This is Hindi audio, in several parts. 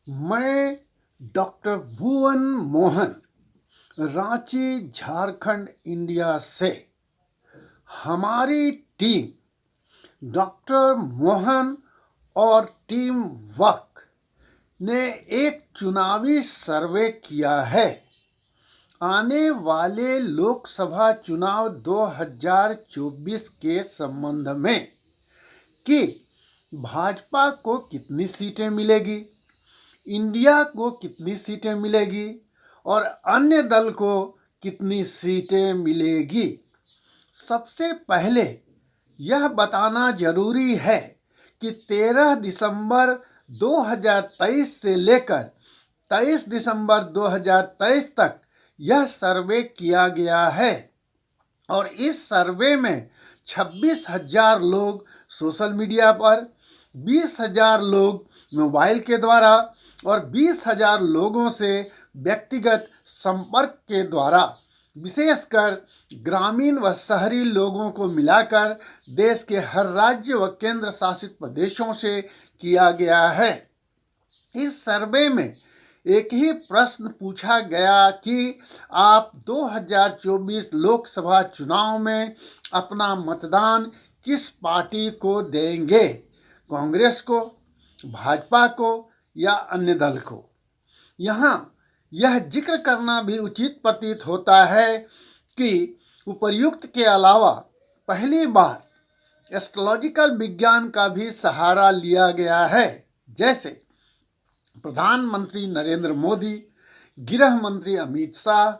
मैं डॉक्टर भुवन मोहन, रांची झारखंड इंडिया से। हमारी टीम डॉक्टर मोहन और टीम वर्क ने एक चुनावी सर्वे किया है आने वाले लोकसभा चुनाव 2024 के संबंध में कि भाजपा को कितनी सीटें मिलेगी, इंडिया को कितनी सीटें मिलेगी और अन्य दल को कितनी सीटें मिलेगी। सबसे पहले यह बताना जरूरी है कि 13 दिसंबर 2023 से लेकर 23 दिसंबर 2023 तक यह सर्वे किया गया है और इस सर्वे में 26,000 लोग सोशल मीडिया पर, 20,000 लोग मोबाइल के द्वारा और 20,000 लोगों से व्यक्तिगत संपर्क के द्वारा, विशेषकर ग्रामीण व शहरी लोगों को मिलाकर देश के हर राज्य व केंद्र शासित प्रदेशों से किया गया है। इस सर्वे में एक ही प्रश्न पूछा गया कि आप 2024 लोकसभा चुनाव में अपना मतदान किस पार्टी को देंगे, कांग्रेस को, भाजपा को या अन्य दल को। यहाँ यह जिक्र करना भी उचित प्रतीत होता है कि उपर्युक्त के अलावा पहली बार एस्ट्रोलॉजिकल विज्ञान का भी सहारा लिया गया है, जैसे प्रधानमंत्री नरेंद्र मोदी, गृह मंत्री अमित शाह,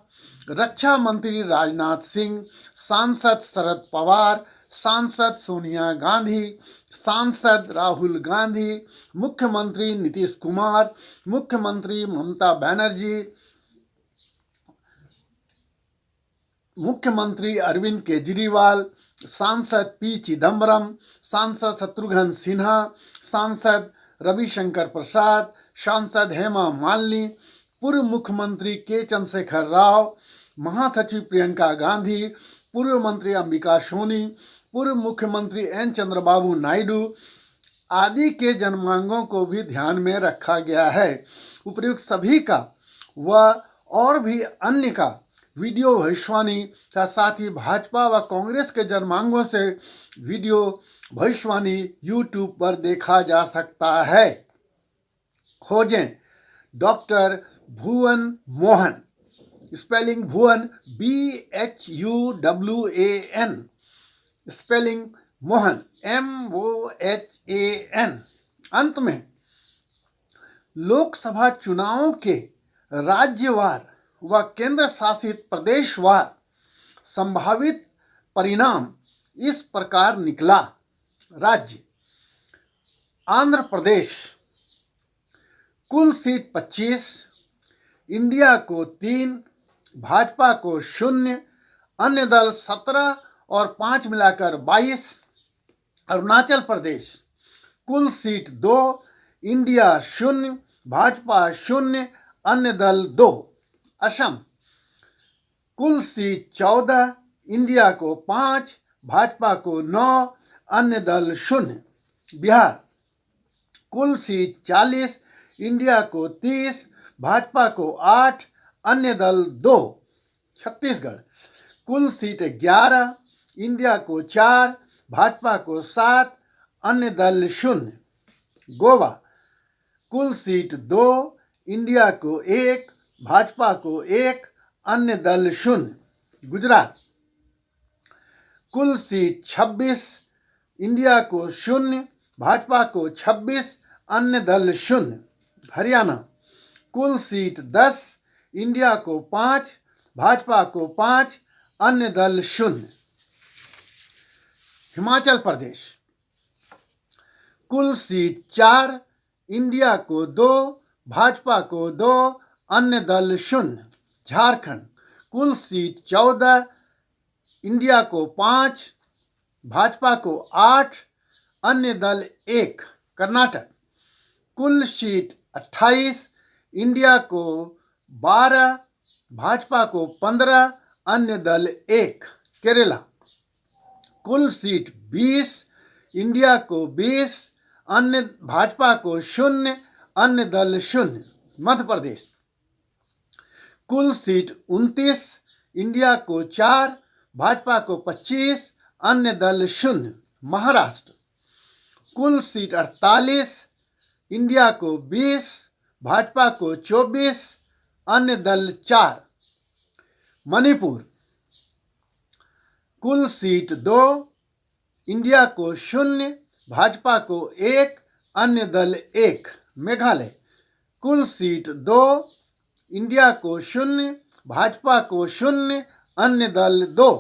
रक्षा मंत्री राजनाथ सिंह, सांसद शरद पवार, सांसद सोनिया गांधी, सांसद राहुल गांधी, मुख्यमंत्री नीतीश कुमार, मुख्यमंत्री ममता बनर्जी, मुख्यमंत्री अरविंद केजरीवाल, सांसद पी चिदम्बरम, सांसद शत्रुघ्न सिन्हा, सांसद रविशंकर प्रसाद, सांसद हेमा मालिनी, पूर्व मुख्यमंत्री के चंद्रशेखर राव, महासचिव प्रियंका गांधी, पूर्व मंत्री अंबिका सोनी, पूर्व मुख्यमंत्री एन चंद्रबाबू नायडू आदि के जनमांगों को भी ध्यान में रखा गया है। उपर्युक्त सभी का व और भी अन्य का वीडियो भविष्यवाणी का साथ ही भाजपा व कांग्रेस के जनमांगों से वीडियो भविष्यवाणी यूट्यूब पर देखा जा सकता है। खोजें डॉक्टर भुवन मोहन, स्पेलिंग भुवन BHUWAN, स्पेलिंग मोहन MOHAN। अंत में लोकसभा चुनावों के राज्यवार व केंद्र शासित प्रदेशवार संभावित परिणाम इस प्रकार निकला। राज्य आंध्र प्रदेश, कुल सीट 25, इंडिया को 3, भाजपा को 0, अन्य दल 17 और 5 मिलाकर 22। अरुणाचल प्रदेश, कुल सीट 2, इंडिया 0, भाजपा 0, अन्य दल 2। असम, कुल सीट 14, इंडिया को 5, भाजपा को 9, अन्य दल 0। बिहार, कुल सीट 40, इंडिया को 30, भाजपा को 8, अन्य दल 2। छत्तीसगढ़, कुल सीट 11, इंडिया को 4, भाजपा को 7, अन्य दल 0। गोवा, कुल सीट 2, इंडिया को 1, भाजपा को 1, अन्य दल 0। गुजरात, कुल सीट 26, इंडिया को 0, भाजपा को 26, अन्य दल 0। हरियाणा, कुल सीट 10, इंडिया को 5, भाजपा को 5, अन्य दल 0। हिमाचल प्रदेश, कुल सीट 4, इंडिया को 2, भाजपा को 2, अन्य दल 0। झारखंड, कुल सीट 14, इंडिया को 5, भाजपा को 8, अन्य दल 1। कर्नाटक, कुल सीट 28, इंडिया को 12, भाजपा को 15, अन्य दल 1। केरला, कुल सीट 20, इंडिया को 20, अन्य भाजपा को 0, अन्य दल शून्य। मध्य प्रदेश कुल सीट 29, इंडिया को 4, भाजपा को 25, अन्य दल शून्य। महाराष्ट्र कुल सीट 48, इंडिया को 20, भाजपा को 24, अन्य दल 4। मणिपुर कुल सीट 2, इंडिया को 0, भाजपा को 1, अन्य दल 1। मेघालय कुल सीट 2, इंडिया को 0, भाजपा को 0, अन्य दल 2।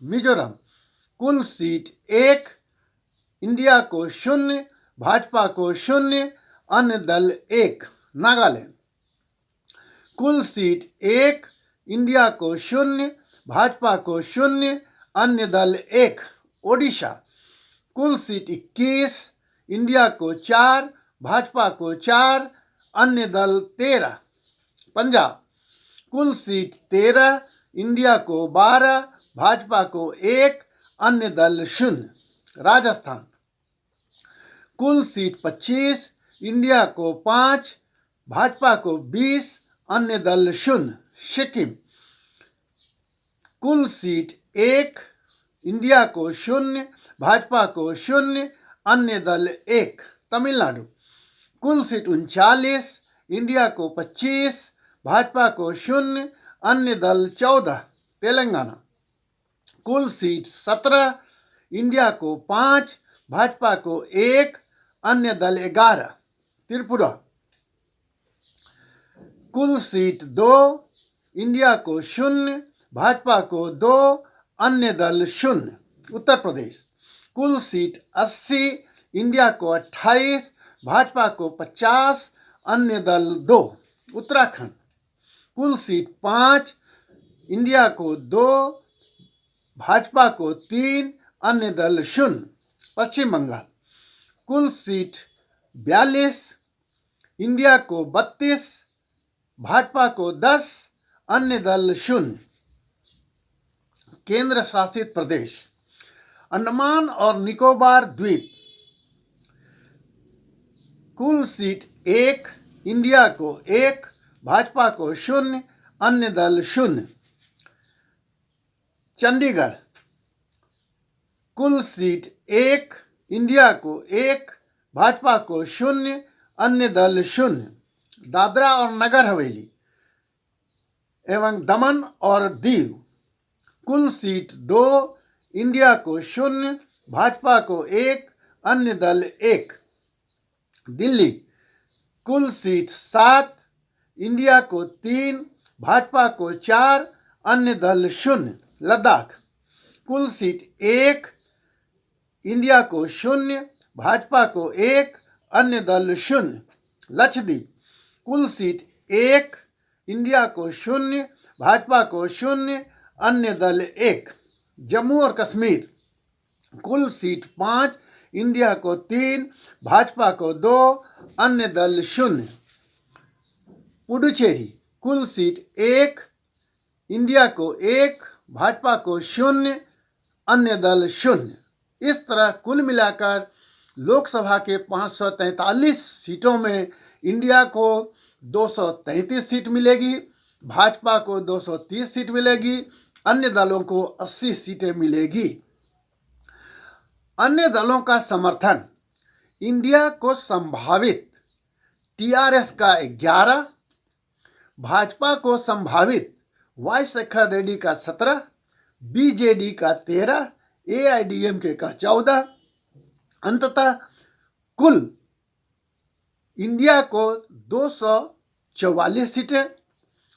मिजोरम कुल सीट 1, इंडिया को 0, भाजपा को 0, अन्य दल 1। नागालैंड कुल सीट 1, इंडिया को 0, भाजपा को 0, अन्य दल 1। ओडिशा कुल सीट 21, इंडिया को 4, भाजपा को 4, अन्य दल 13। पंजाब कुल सीट 13, इंडिया को 12, भाजपा को 1, अन्य दल 0। राजस्थान कुल सीट 25, इंडिया को 5, भाजपा को 20, अन्य दल 0। सिक्किम कुल सीट 1, इंडिया को 0, भाजपा को 0, अन्य दल 1। तमिलनाडु कुल सीट 39, इंडिया को 25, भाजपा को 0, अन्य दल 14। तेलंगाना कुल सीट 17, इंडिया को 5, भाजपा को 1, अन्य दल 11। त्रिपुरा कुल सीट 2, इंडिया को 0, भाजपा को 2, अन्य दल 0। उत्तर प्रदेश कुल सीट 80, इंडिया को 28, भाजपा को 50, अन्य दल 2। उत्तराखंड कुल सीट 5, इंडिया को 2, भाजपा को 3, अन्य दल 0। पश्चिम बंगाल कुल सीट 42, इंडिया को 32, भाजपा को 10, अन्य दल 0। केंद्र शासित प्रदेश अंडमान और निकोबार द्वीप कुल सीट 1, इंडिया को 1, भाजपा को 0, अन्य दल 0। चंडीगढ़ कुल सीट 1, इंडिया को 1, भाजपा को 0, अन्य दल 0। दादरा और नगर हवेली एवं दमन और दीव कुल सीट 2, इंडिया को 0, भाजपा को 1, अन्य दल 1। दिल्ली कुल सीट 7, इंडिया को 3, भाजपा को 4, अन्य दल 0। लद्दाख कुल सीट 1, इंडिया को 0, भाजपा को 1, अन्य दल 0। लक्षद्वीप कुल सीट 1, इंडिया को 0, भाजपा को 0, अन्य दल 1। जम्मू और कश्मीर कुल सीट 5, इंडिया को 3, भाजपा को 2, अन्य दल 0। पुडुचेरी कुल सीट 1, इंडिया को 1, भाजपा को 0, अन्य दल 0। इस तरह कुल मिलाकर लोकसभा के 543 सीटों में इंडिया को 233 सीट मिलेगी, भाजपा को 230 सीट मिलेगी, अन्य दलों को 80 सीटें मिलेगी। अन्य दलों का समर्थन इंडिया को संभावित टीआरएस का 11, भाजपा को संभावित वाई शेखर रेड्डी का 17, बीजेडी का 13, एआईडीएमके का 14। अंततः कुल इंडिया को 244 सीटें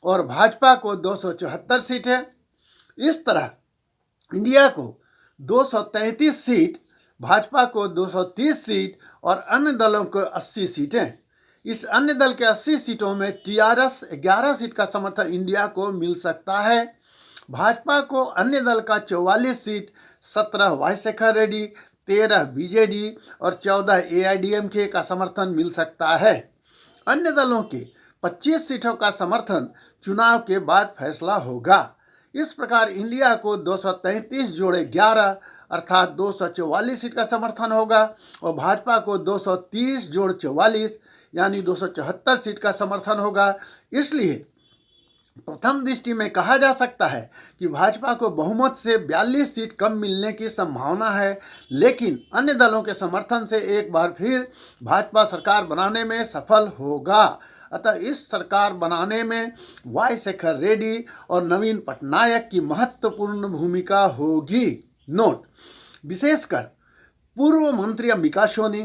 और भाजपा को 274 सीटें। इस तरह इंडिया को 233 सीट, भाजपा को 230 सीट और अन्य दलों को 80 सीटें। इस अन्य दल के 80 सीटों में टीआरएस 11 सीट का समर्थन इंडिया को मिल सकता है। भाजपा को अन्य दल का 44 सीट, 17 वाई शेखर रेड्डी, 13 बीजेडी और 14 एआईडीएमके का समर्थन मिल सकता है। अन्य दलों के 25 सीटों का समर्थन चुनाव के बाद फैसला होगा। इस प्रकार इंडिया को 233 जोड़े 11 अर्थात 244 सीट का समर्थन होगा और भाजपा को 230 जोड़ 44 यानी 274 सीट का समर्थन होगा। इसलिए प्रथम दृष्टि में कहा जा सकता है कि भाजपा को बहुमत से 42 सीट कम मिलने की संभावना है, लेकिन अन्य दलों के समर्थन से एक बार फिर भाजपा सरकार बनाने में सफल होगा। अतः इस सरकार बनाने में वाई शेखर रेड्डी और नवीन पटनायक की महत्वपूर्ण भूमिका होगी। नोट: विशेषकर पूर्व मंत्री अंबिका सोनी,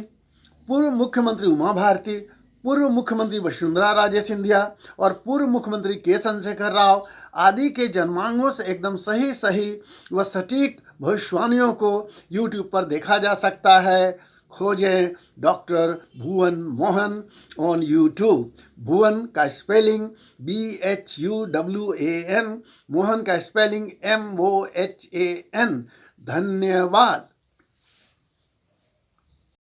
पूर्व मुख्यमंत्री उमा भारती, पूर्व मुख्यमंत्री वसुंधरा राजे सिंधिया और पूर्व मुख्यमंत्री के चंद्रशेखर राव आदि के जन्मांगों से एकदम सही व सटीक भविष्यवाणियों को यूट्यूब पर देखा जा सकता है। खोजें doctor Bhuvan Mohan on YouTube. Bhuvan का स्पेलिंग BHUWAN, मोहन का स्पेलिंग MOHAN। धन्यवाद।